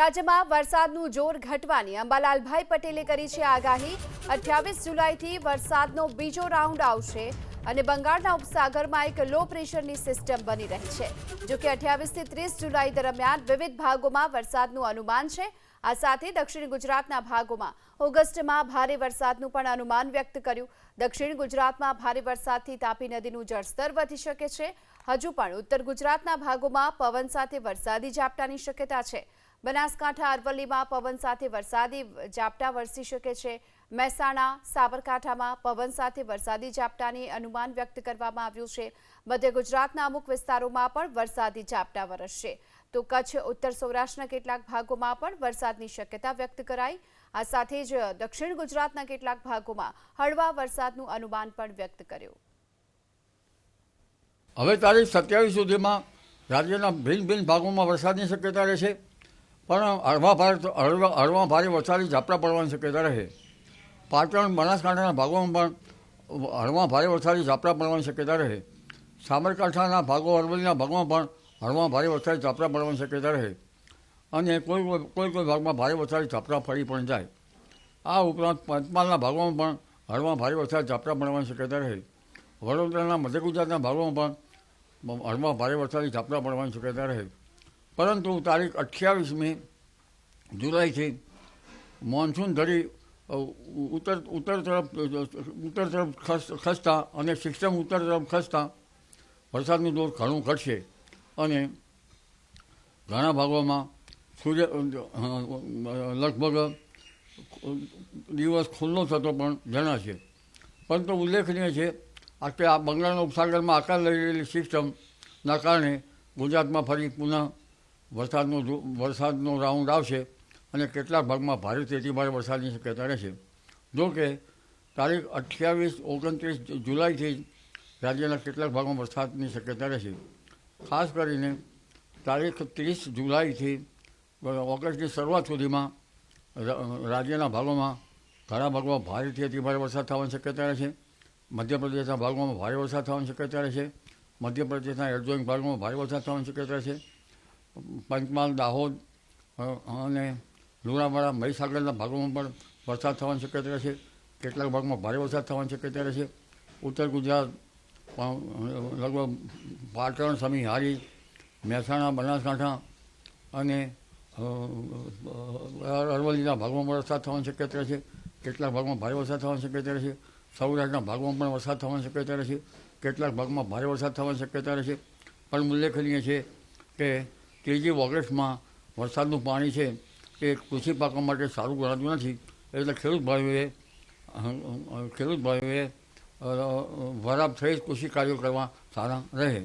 રાજ્યમાં વરસાદનું જોર ઘટવાની અંબાલાલભાઈ પટેલે કરી છે આગાહી। 28 જુલાઈથી વરસાદનો બીજો રાઉન્ડ આવશે અને બંગાળના ઉપસાગરમાં એક લો પ્રેશરની સિસ્ટમ બની રહી છે। જો કે 28 થી 30 જુલાઈ દરમિયાન વિવિધ ભાગોમાં વરસાદનું અનુમાન છે। આ સાથે દક્ષિણ ગુજરાતના ભાગોમાં ઓગસ્ટમાં ભારે વરસાદનું પણ અનુમાન વ્યક્ત કર્યું। દક્ષિણ ગુજરાતમાં ભારે વરસાદથી તાપી નદીનું જળસ્તર વધી શકે છે। હજુ પણ ઉત્તર ગુજરાતના ભાગોમાં પવન સાથે વરસાદી ઝાપટાની શક્યતા છે। બનાસકાંઠા અરવલ્લીમાં પવન સાથે વરસાદી ઝાપટા વરસી શકે છે। મહેસાણા સાબરકાંઠામાં પવન સાથે વરસાદી ઝાપટાની અનુમાન વ્યક્ત કરવામાં આવ્યું છે। મધ્ય ગુજરાતના અમુક વિસ્તારોમાં પણ વરસાદી ઝાપટા વરસશે તો કચ્છ ઉત્તર સૌરાષ્ટ્રના કેટલાક ભાગોમાં પણ વરસાદની શક્યતા વ્યક્ત કરાઈ। આ સાથે જ દક્ષિણ ગુજરાતના કેટલાક ભાગોમાં હળવા વરસાદનું અનુમાન પણ વ્યક્ત કર્યું। હવે તારીખ 27 સુધીમાં રાજ્યના ભિન્ન ભિન્ન ભાગોમાં વરસાદની શક્યતા રહેશે, પણ હળવા ભારે વરસાદી ઝાપટા પડવાની શક્યતા રહે। પાટણ બનાસકાંઠાના ભાગોમાં પણ હળવા ભારે વરસાદી ઝાપટા પડવાની શક્યતા રહે। સાબરકાંઠાના ભાગો અરવલ્લીના ભાગોમાં પણ હળવા ભારે વરસાદી ઝાપટા પડવાની શક્યતા રહે અને કોઈ ભાગમાં ભારે વરસાદી ઝાપટા પડી પણ જાય। આ ઉપરાંત પંચમહાલના ભાગોમાં પણ હળવા ભારે વરસાદી ઝાપટા પડવાની શક્યતા રહે। વડોદરાના મધ્ય ગુજરાતના ભાગોમાં પણ હળવા ભારે વરસાદી ઝાપટા પડવાની શક્યતા રહે। પરંતુ તારીખ 28મી જુલાઈથી મોન્સૂન ધરી ઉત્તર તરફ ખસતા અને સિસ્ટમ ઉત્તર તરફ ખસતા વરસાદનું જોર ઘણું ઘટશે અને ઘણા ભાગોમાં સૂર્ય લગભગ દિવસ ખુલ્લો થતો પણ જણાશે। પરંતુ ઉલ્લેખનીય છે કે આ બંગાળના ઉપસાગરમાં આકાર લઈ રહેલી સિસ્ટમના કારણે ગુજરાતમાં ફરી પુનઃ વરસાદનો રાઉન્ડ આવશે અને કેટલાક ભાગમાં ભારેથી અતિભારે વરસાદની શક્યતા રહેશે। જો કે તારીખ 28, 29 જુલાઈથી રાજ્યના કેટલાક ભાગમાં વરસાદની શક્યતા રહેશે। ખાસ કરીને તારીખ 30 જુલાઈથી ઓગસ્ટની શરૂઆત સુધીમાં રાજ્યના ભાગોમાં ઘણા ભાગોમાં ભારેથી અતિભારે વરસાદ થવાની શક્યતા રહેશે। મધ્યપ્રદેશના ભાગોમાં ભારે વરસાદ થવાની શક્યતા રહેશે। મધ્યપ્રદેશના એડજોઇન્ટ ભાગોમાં ભારે વરસાદ થવાની શક્યતા રહેશે। પંચમહાલ, દાહોદ અને લુણાવાડા, મહીસાગરના ભાગોમાં પણ વરસાદ થવાની શક્યતા રહેશે। કેટલાક ભાગમાં ભારે વરસાદ થવાની શક્યતા રહેશે। ઉત્તર ગુજરાત લગભગ પાટણ, સમી, હારી, મહેસાણા, બનાસકાંઠા અને અરવલ્લીના ભાગોમાં વરસાદ થવાની શક્યતા રહેશે। કેટલાક ભાગમાં ભારે વરસાદ થવાની શક્યતા રહેશે। સૌરાષ્ટ્રના ભાગોમાં પણ વરસાદ થવાની શક્યતા રહેશે। કેટલાક ભાગમાં ભારે વરસાદ થવાની શક્યતા રહેશે। પણ ઉલ્લેખનીય છે કે 3 ઓગસ્ટમાં વરસાદનું પાણી છે એ કૃષિ પાકો માટે સારું ગણાતું નથી, એટલે ખેડૂત ભાઈઓએ વરાપ થઈ કૃષિ કાર્યો કરવા સારા રહે।